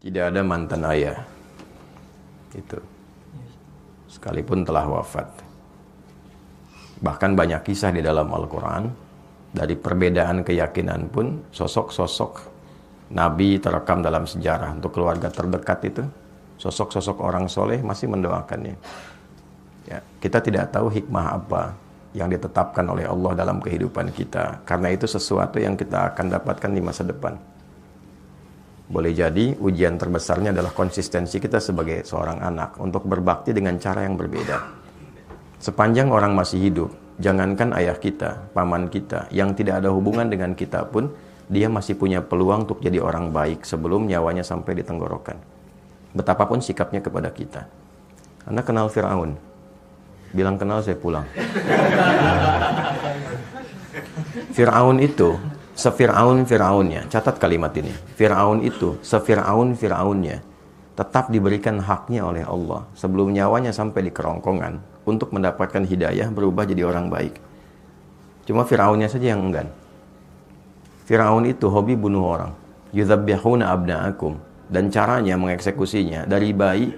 Tidak ada mantan ayah. Itu. Sekalipun telah wafat. Bahkan banyak kisah di dalam Al-Quran. Dari perbedaan keyakinan pun, sosok-sosok Nabi terekam dalam sejarah untuk keluarga terdekat itu. Sosok-sosok orang soleh masih mendoakannya. Ya, kita tidak tahu hikmah apa yang ditetapkan oleh Allah dalam kehidupan kita. Karena itu sesuatu yang kita akan dapatkan di masa depan. Boleh jadi ujian terbesarnya adalah konsistensi kita sebagai seorang anak untuk berbakti dengan cara yang berbeda. Sepanjang orang masih hidup, jangankan ayah kita, paman kita, yang tidak ada hubungan dengan kita pun, dia masih punya peluang untuk jadi orang baik sebelum nyawanya sampai di tenggorokan. Betapapun sikapnya kepada kita. Anda kenal Fir'aun? Bilang kenal, saya pulang. Fir'aun itu Fir'aunnya, catat kalimat ini. Fir'aun itu, Fir'aunnya, tetap diberikan haknya oleh Allah sebelum nyawanya sampai di kerongkongan untuk mendapatkan hidayah berubah jadi orang baik. Cuma Fir'aunnya saja yang enggan. Fir'aun itu hobi bunuh orang. Yudzabbihuna abna'akum. Dan caranya mengeksekusinya dari bayi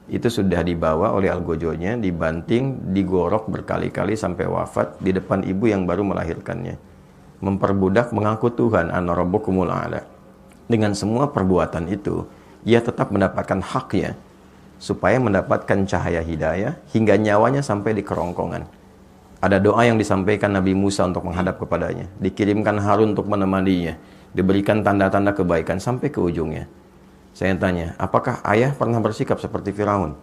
itu sudah dibawa oleh algojonya, dibanting, digorok berkali-kali sampai wafat di depan ibu yang baru melahirkannya. Memperbudak mengaku Tuhan, ana rabbukumul a'la. Dengan semua perbuatan itu, ia tetap mendapatkan haknya supaya mendapatkan cahaya hidayah hingga nyawanya sampai di kerongkongan. Ada doa yang disampaikan Nabi Musa untuk menghadap kepadanya, dikirimkan Harun untuk menemaninya, diberikan tanda-tanda kebaikan sampai ke ujungnya. Saya tanya, apakah ayah pernah bersikap seperti Firaun?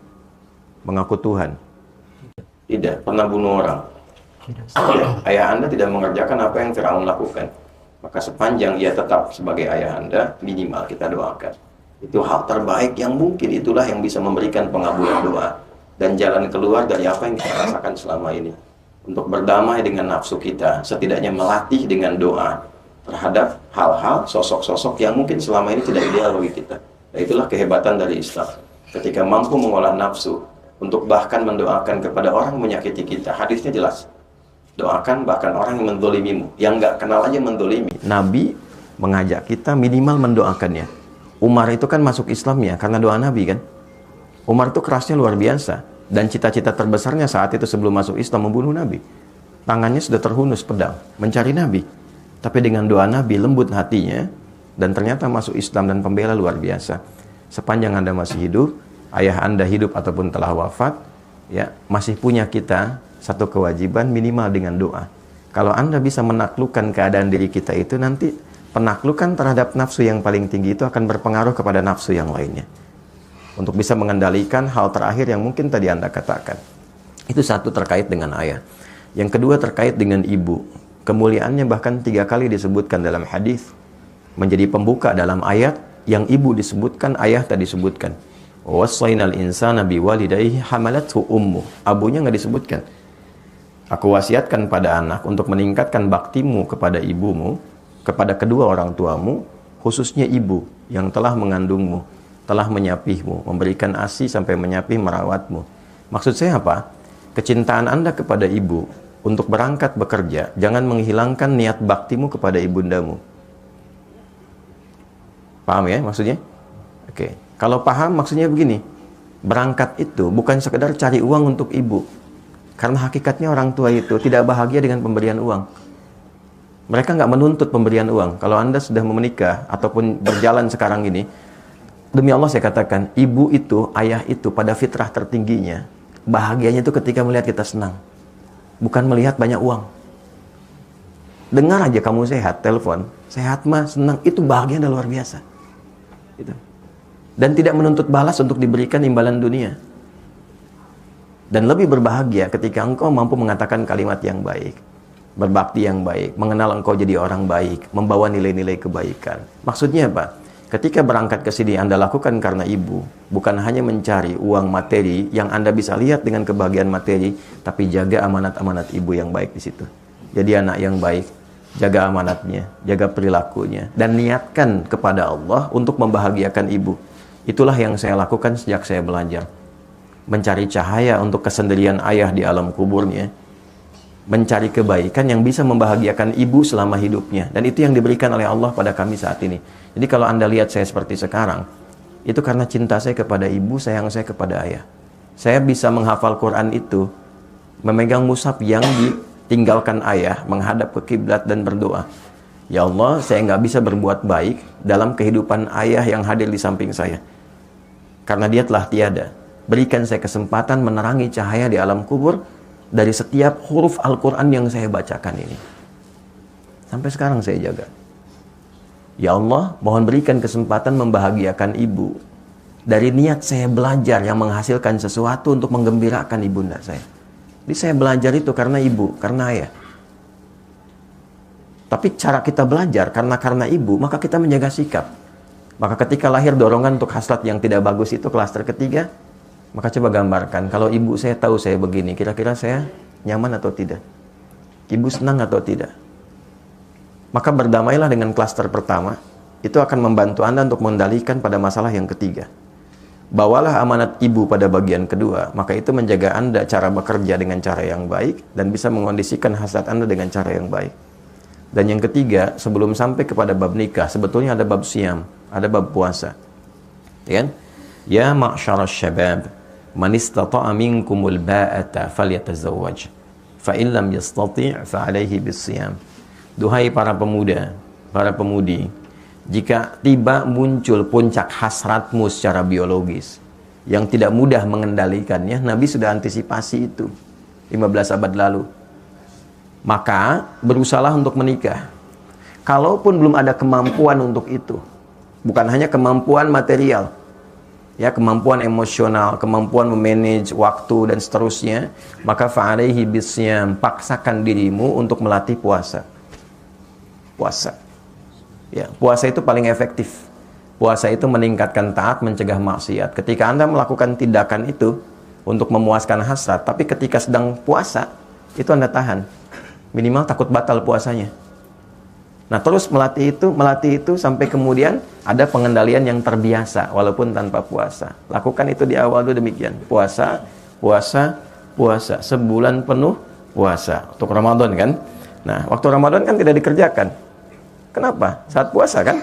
Mengaku Tuhan? Tidak. Pernah bunuh orang? Ayah Anda tidak mengerjakan apa yang Firaun lakukan. Maka sepanjang ia tetap sebagai ayah Anda, minimal kita doakan. Itu hal terbaik yang mungkin, itulah yang bisa memberikan pengabulan doa dan jalan keluar dari apa yang kita rasakan selama ini. Untuk berdamai dengan nafsu kita, setidaknya melatih dengan doa terhadap hal-hal, sosok-sosok yang mungkin selama ini tidak ideal bagi kita. Dan itulah kehebatan dari Islam. Ketika mampu mengolah nafsu untuk bahkan mendoakan kepada orang yang menyakiti kita. Hadisnya jelas. Doakan bahkan orang yang mendolimimu, yang nggak kenal aja mendolimi. Nabi mengajak kita minimal mendoakannya. Umar itu kan masuk Islam ya karena doa Nabi kan. Umar itu kerasnya luar biasa. Dan cita-cita terbesarnya saat itu sebelum masuk Islam membunuh Nabi. Tangannya sudah terhunus pedang, mencari Nabi. Tapi dengan doa Nabi lembut hatinya, dan ternyata masuk Islam dan pembela luar biasa. Sepanjang Anda masih hidup, ayah Anda hidup ataupun telah wafat, ya masih punya kita satu kewajiban minimal dengan doa. Kalau Anda bisa menaklukkan keadaan diri kita itu, nanti penaklukan terhadap nafsu yang paling tinggi itu akan berpengaruh kepada nafsu yang lainnya. Untuk bisa mengendalikan hal terakhir yang mungkin tadi Anda katakan. Itu satu terkait dengan ayah. Yang kedua terkait dengan ibu. Kemuliaannya bahkan 3 kali disebutkan dalam hadis. Menjadi pembuka dalam ayat yang ibu disebutkan, ayah tak disebutkan. Wassaynal insana biwalidayhi hamalathu ummu. Abunya nggak disebutkan. Aku wasiatkan pada anak untuk meningkatkan baktimu kepada ibumu, kepada kedua orang tuamu, khususnya ibu yang telah mengandungmu, telah menyapihmu, memberikan ASI sampai menyapih merawatmu. Maksud saya apa? Kecintaan Anda kepada ibu untuk berangkat bekerja, jangan menghilangkan niat baktimu kepada ibundamu. Paham ya maksudnya? Oke. Kalau paham maksudnya begini. Berangkat itu bukan sekedar cari uang untuk ibu. Karena hakikatnya orang tua itu tidak bahagia dengan pemberian uang. Mereka nggak menuntut pemberian uang. Kalau Anda sudah menikah ataupun berjalan sekarang ini, demi Allah saya katakan, ibu itu, ayah itu pada fitrah tertingginya, bahagianya itu ketika melihat kita senang. Bukan melihat banyak uang. Dengar aja kamu sehat, telepon, sehat mah, senang, itu bahagia dan luar biasa. Gitu. Dan tidak menuntut balas untuk diberikan imbalan dunia. Dan lebih berbahagia ketika engkau mampu mengatakan kalimat yang baik, berbakti yang baik, mengenal engkau jadi orang baik, membawa nilai-nilai kebaikan. Maksudnya apa? Ketika berangkat ke sini Anda lakukan karena ibu, bukan hanya mencari uang materi yang Anda bisa lihat dengan kebahagiaan materi, tapi jaga amanat-amanat ibu yang baik di situ. Jadi anak yang baik, jaga amanatnya, jaga perilakunya, dan niatkan kepada Allah untuk membahagiakan ibu. Itulah yang saya lakukan sejak saya belajar. Mencari cahaya untuk kesendirian ayah di alam kuburnya, mencari kebaikan yang bisa membahagiakan ibu selama hidupnya. Dan itu yang diberikan oleh Allah pada kami saat ini. Jadi kalau Anda lihat saya seperti sekarang, Itu karena cinta saya kepada ibu, sayang saya kepada ayah. Saya bisa menghafal Quran itu, memegang mushaf yang ditinggalkan ayah, menghadap ke kiblat dan berdoa. Ya Allah, saya nggak bisa berbuat baik dalam kehidupan ayah yang hadir di samping saya. Karena dia telah tiada. Berikan saya kesempatan menerangi cahaya di alam kubur dari setiap huruf Al-Quran yang saya bacakan ini. Sampai sekarang saya jaga. Ya Allah, mohon berikan kesempatan membahagiakan ibu. Dari niat saya belajar yang menghasilkan sesuatu untuk menggembirakan ibunda saya. Jadi saya belajar itu karena ibu, karena ayah. Tapi cara kita belajar karena ibu, maka kita menjaga sikap. Maka ketika lahir dorongan untuk hasrat yang tidak bagus itu klaster ketiga, maka coba gambarkan, kalau ibu saya tahu saya begini, kira-kira saya nyaman atau tidak? Ibu senang atau tidak? Maka berdamailah dengan klaster pertama, itu akan membantu Anda untuk mengendalikan pada masalah yang ketiga. Bawalah amanat ibu pada bagian kedua, maka itu menjaga Anda cara bekerja dengan cara yang baik, dan bisa mengondisikan hasrat Anda dengan cara yang baik. Dan yang ketiga, sebelum sampai kepada bab nikah, sebetulnya ada bab siam, ada bab puasa. Ya kan? Ya ma'syarasy syabab, man istata'a minkumul ba'ata falyatazawwaj, fa in lam yastati' fa 'alaihi bis-siyam. Duhai para pemuda, para pemudi, jika tiba muncul puncak hasratmu secara biologis yang tidak mudah mengendalikannya, Nabi sudah antisipasi itu 15 abad lalu. Maka berusahalah untuk menikah. Kalaupun belum ada kemampuan untuk itu, bukan hanya kemampuan material, ya, kemampuan emosional, kemampuan memanage waktu dan seterusnya, maka fa'alaihi bisyam, paksakan dirimu untuk melatih puasa. Puasa. Ya, puasa itu paling efektif. Puasa itu meningkatkan taat, mencegah maksiat. Ketika Anda melakukan tindakan itu untuk memuaskan hasrat, tapi ketika sedang puasa, itu Anda tahan. Minimal takut batal puasanya. Nah, terus melatih itu sampai kemudian ada pengendalian yang terbiasa walaupun tanpa puasa. Lakukan itu di awal dulu demikian. Puasa, puasa, puasa. Sebulan penuh puasa. Untuk Ramadan kan? Nah, waktu Ramadan kan tidak dikerjakan. Kenapa? Saat puasa kan?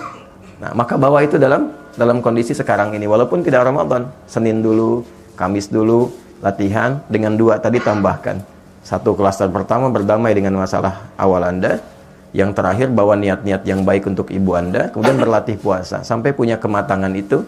Nah, maka bawa itu dalam kondisi sekarang ini. Walaupun tidak Ramadan, Senin dulu, Kamis dulu, latihan dengan 2 tadi tambahkan. 1 klaster pertama berdamai dengan masalah awal Anda. Yang terakhir bawa niat-niat yang baik untuk ibu Anda. Kemudian berlatih puasa. Sampai punya kematangan itu.